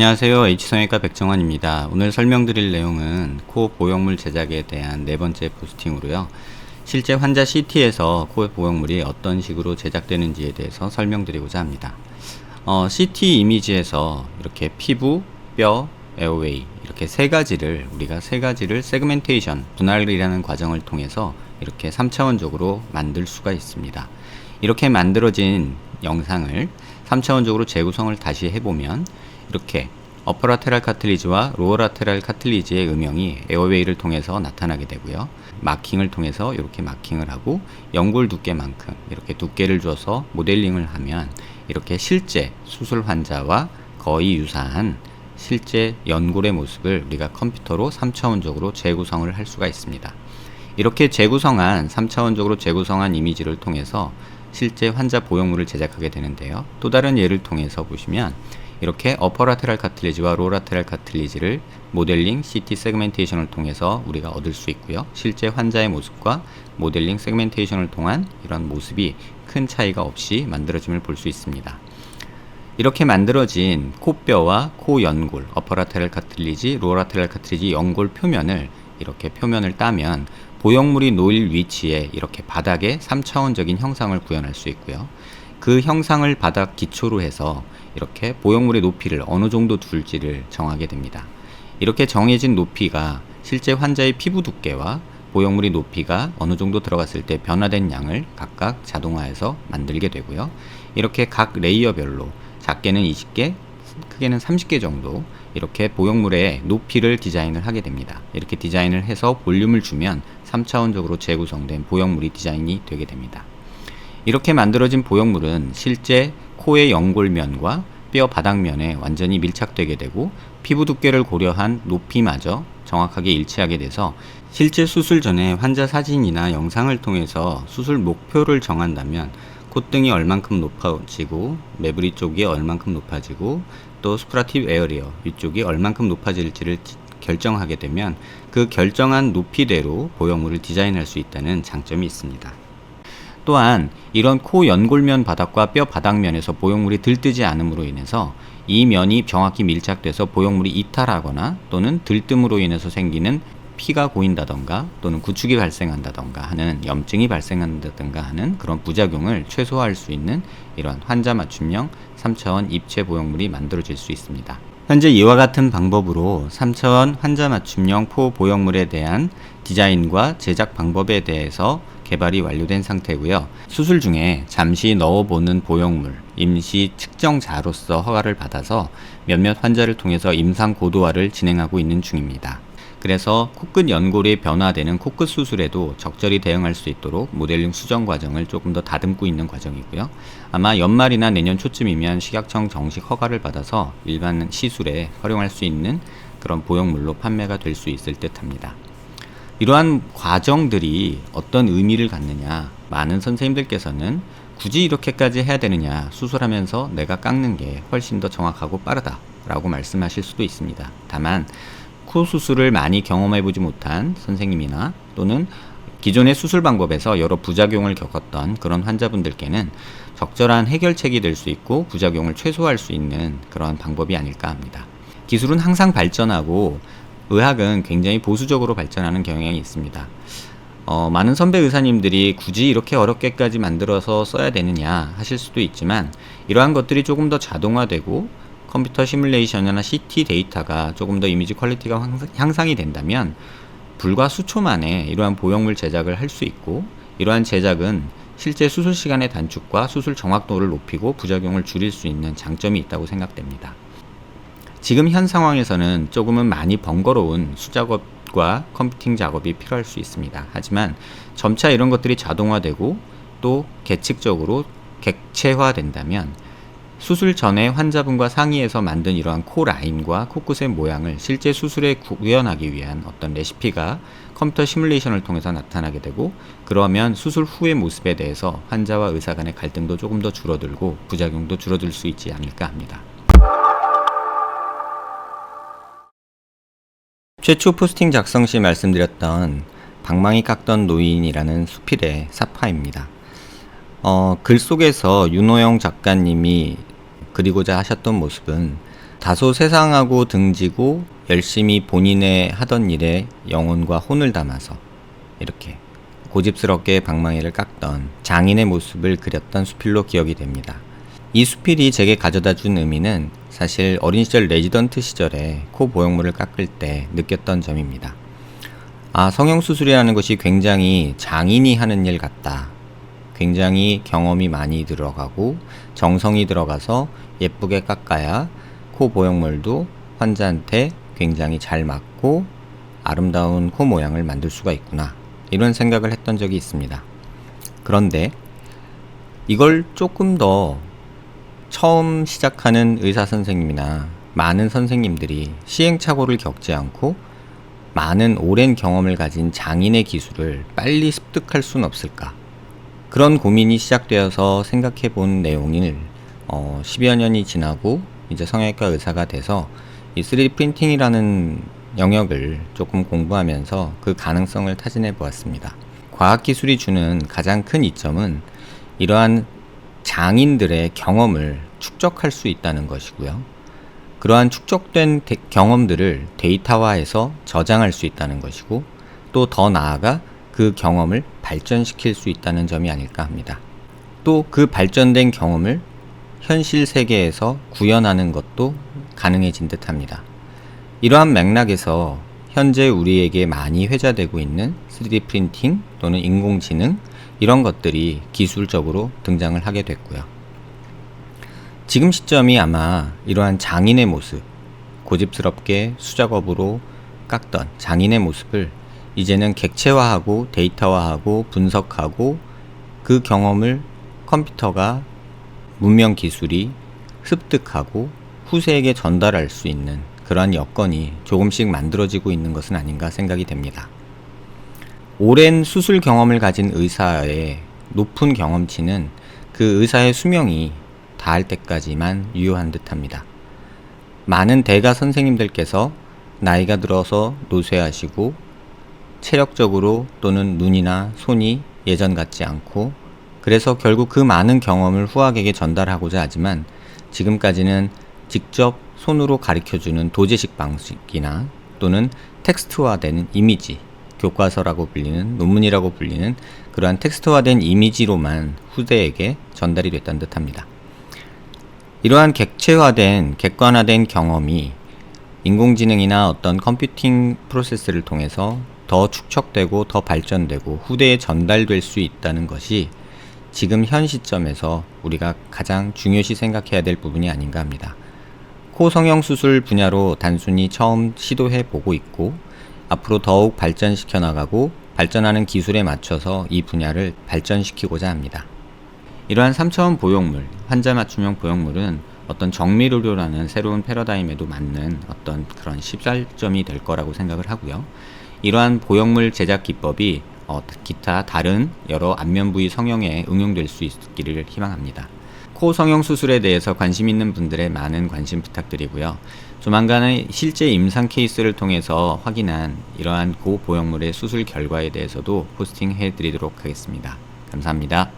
안녕하세요. H성형외과 백정환입니다. 오늘 설명드릴 내용은 코 보형물 제작에 대한 네 번째 포스팅으로요. 실제 환자 CT에서 코 보형물이 어떤 식으로 제작되는지에 대해서 설명드리고자 합니다. CT 이미지에서 이렇게 피부, 뼈, 에어웨이 이렇게 우리가 세 가지를 세그멘테이션, 분할이라는 과정을 통해서 이렇게 3차원적으로 만들 수가 있습니다. 이렇게 만들어진 영상을 3차원적으로 재구성을 다시 해보면 이렇게 어퍼라테랄 카틀리지와 로어라테랄 카틀리지의 음영이 에어웨이를 통해서 나타나게 되고요. 마킹을 통해서 이렇게 마킹을 하고 연골 두께만큼 이렇게 두께를 줘서 모델링을 하면 이렇게 실제 수술 환자와 거의 유사한 실제 연골의 모습을 우리가 컴퓨터로 3차원적으로 재구성을 할 수가 있습니다. 이렇게 3차원적으로 재구성한 이미지를 통해서 실제 환자 보형물을 제작하게 되는데요. 또 다른 예를 통해서 보시면 이렇게 어퍼라테랄 카틀리지와 로라테랄 카틀리지를 모델링 CT 세그멘테이션을 통해서 우리가 얻을 수 있고요. 실제 환자의 모습과 모델링 세그멘테이션을 통한 이런 모습이 큰 차이가 없이 만들어짐을 볼 수 있습니다. 이렇게 만들어진 코뼈와 코 연골, 어퍼라테랄 카틀리지, 로라테랄 카틀리지 연골 표면을 이렇게 표면을 따면 보형물이 놓일 위치에 이렇게 바닥에 3차원적인 형상을 구현할 수 있고요. 그 형상을 바닥 기초로 해서 이렇게 보형물의 높이를 어느 정도 둘지를 정하게 됩니다. 이렇게 정해진 높이가 실제 환자의 피부 두께와 보형물의 높이가 어느 정도 들어갔을 때 변화된 양을 각각 자동화해서 만들게 되고요. 이렇게 각 레이어별로 작게는 20개, 크게는 30개 정도 이렇게 보형물의 높이를 디자인을 하게 됩니다. 이렇게 디자인을 해서 볼륨을 주면 3차원적으로 재구성된 보형물이 디자인이 되게 됩니다. 이렇게 만들어진 보형물은 실제 코의 연골면과 뼈 바닥면에 완전히 밀착되게 되고 피부 두께를 고려한 높이마저 정확하게 일치하게 돼서 실제 수술 전에 환자 사진이나 영상을 통해서 수술 목표를 정한다면 콧등이 얼만큼 높아지고 매부리 쪽이 얼만큼 높아지고 또 스프라티브 에어리어 위쪽이 얼만큼 높아질지를 결정하게 되면 그 결정한 높이대로 보형물을 디자인할 수 있다는 장점이 있습니다. 또한 이런 코 연골면 바닥과 뼈 바닥면에서 보형물이 들뜨지 않음으로 인해서 이 면이 정확히 밀착돼서 보형물이 이탈하거나 또는 들뜸으로 인해서 생기는 피가 고인다던가 또는 구축이 발생한다던가 하는 염증이 발생한다던가 하는 그런 부작용을 최소화할 수 있는 이러한 환자 맞춤형 3차원 입체 보형물이 만들어질 수 있습니다. 현재 이와 같은 방법으로 3차원 환자 맞춤형 포 보형물에 대한 디자인과 제작 방법에 대해서 개발이 완료된 상태고요. 수술 중에 잠시 넣어보는 보형물, 임시 측정자로서 허가를 받아서 몇몇 환자를 통해서 임상 고도화를 진행하고 있는 중입니다. 그래서 코끝 연골이 변화되는 코끝 수술에도 적절히 대응할 수 있도록 모델링 수정 과정을 조금 더 다듬고 있는 과정이고요. 아마 연말이나 내년 초쯤이면 식약청 정식 허가를 받아서 일반 시술에 활용할 수 있는 그런 보형물로 판매가 될 수 있을 듯 합니다. 이러한 과정들이 어떤 의미를 갖느냐, 많은 선생님들께서는 굳이 이렇게까지 해야 되느냐, 수술하면서 내가 깎는 게 훨씬 더 정확하고 빠르다 라고 말씀하실 수도 있습니다. 다만 코 수술을 많이 경험해보지 못한 선생님이나 또는 기존의 수술 방법에서 여러 부작용을 겪었던 그런 환자분들께는 적절한 해결책이 될 수 있고 부작용을 최소화할 수 있는 그런 방법이 아닐까 합니다. 기술은 항상 발전하고 의학은 굉장히 보수적으로 발전하는 경향이 있습니다. 많은 선배 의사님들이 굳이 이렇게 어렵게까지 만들어서 써야 되느냐 하실 수도 있지만 이러한 것들이 조금 더 자동화되고 컴퓨터 시뮬레이션이나 CT 데이터가 조금 더 이미지 퀄리티가 향상이 된다면 불과 수초 만에 이러한 보형물 제작을 할 수 있고 이러한 제작은 실제 수술 시간의 단축과 수술 정확도를 높이고 부작용을 줄일 수 있는 장점이 있다고 생각됩니다. 지금 현 상황에서는 조금은 많이 번거로운 수작업과 컴퓨팅 작업이 필요할 수 있습니다. 하지만 점차 이런 것들이 자동화되고 또 계측적으로 객체화된다면 수술 전에 환자분과 상의해서 만든 이러한 코 라인과 코끝의 모양을 실제 수술에 구현하기 위한 어떤 레시피가 컴퓨터 시뮬레이션을 통해서 나타나게 되고 그러면 수술 후의 모습에 대해서 환자와 의사 간의 갈등도 조금 더 줄어들고 부작용도 줄어들 수 있지 않을까 합니다. 최초 포스팅 작성 시 말씀드렸던 방망이 깎던 노인이라는 수필의 사파입니다. 글 속에서 윤호영 작가님이 그리고자 하셨던 모습은 다소 세상하고 등지고 열심히 본인의 하던 일에 영혼과 혼을 담아서 이렇게 고집스럽게 방망이를 깎던 장인의 모습을 그렸던 수필로 기억이 됩니다. 이 수필이 제게 가져다 준 의미는 사실 어린 시절 레지던트 시절에 코 보형물을 깎을 때 느꼈던 점입니다. 성형수술이라는 것이 굉장히 장인이 하는 일 같다. 굉장히 경험이 많이 들어가고 정성이 들어가서 예쁘게 깎아야 코 보형물도 환자한테 굉장히 잘 맞고 아름다운 코 모양을 만들 수가 있구나. 이런 생각을 했던 적이 있습니다. 그런데 이걸 조금 더 처음 시작하는 의사 선생님이나 많은 선생님들이 시행착오를 겪지 않고 많은 오랜 경험을 가진 장인의 기술을 빨리 습득할 수는 없을까? 그런 고민이 시작되어서 생각해 본 내용을 10여 년이 지나고 이제 성형외과 의사가 돼서 이 3D 프린팅이라는 영역을 조금 공부하면서 그 가능성을 타진해 보았습니다. 과학기술이 주는 가장 큰 이점은 이러한 장인들의 경험을 축적할 수 있다는 것이고요. 그러한 축적된 경험들을 데이터화해서 저장할 수 있다는 것이고, 또 더 나아가 그 경험을 발전시킬 수 있다는 점이 아닐까 합니다. 또 그 발전된 경험을 현실 세계에서 구현하는 것도 가능해진 듯 합니다. 이러한 맥락에서 현재 우리에게 많이 회자되고 있는 3D 프린팅 또는 인공지능 이런 것들이 기술적으로 등장을 하게 됐고요. 지금 시점이 아마 이러한 장인의 모습, 고집스럽게 수작업으로 깎던 장인의 모습을 이제는 객체화하고 데이터화하고 분석하고 그 경험을 컴퓨터가 문명 기술이 습득하고 후세에게 전달할 수 있는 그러한 여건이 조금씩 만들어지고 있는 것은 아닌가 생각이 됩니다. 오랜 수술 경험을 가진 의사의 높은 경험치는 그 의사의 수명이 다할 때까지만 유효한 듯합니다. 많은 대가 선생님들께서 나이가 들어서 노쇠하시고 체력적으로 또는 눈이나 손이 예전 같지 않고, 그래서 결국 그 많은 경험을 후학에게 전달하고자 하지만 지금까지는 직접 손으로 가르쳐주는 도제식 방식이나 또는 텍스트화되는 이미지, 교과서라고 불리는, 논문이라고 불리는 그러한 텍스트화된 이미지로만 후대에게 전달이 됐다는 듯합니다. 이러한 객체화된, 객관화된 경험이 인공지능이나 어떤 컴퓨팅 프로세스를 통해서 더 축적되고 더 발전되고 후대에 전달될 수 있다는 것이 지금 현 시점에서 우리가 가장 중요시 생각해야 될 부분이 아닌가 합니다. 코 성형수술 분야로 단순히 처음 시도해 보고 있고, 앞으로 더욱 발전시켜 나가고 발전하는 기술에 맞춰서 이 분야를 발전시키고자 합니다. 이러한 3차원 보형물, 환자 맞춤형 보형물은 어떤 정밀의료라는 새로운 패러다임에도 맞는 어떤 그런 시발점이 될 거라고 생각을 하고요. 이러한 보형물 제작 기법이 기타 다른 여러 안면 부위 성형에 응용될 수 있기를 희망합니다. 코 성형 수술에 대해서 관심 있는 분들의 많은 관심 부탁드리고요. 조만간에 실제 임상 케이스를 통해서 확인한 이러한 고보형물의 수술 결과에 대해서도 포스팅해 드리도록 하겠습니다. 감사합니다.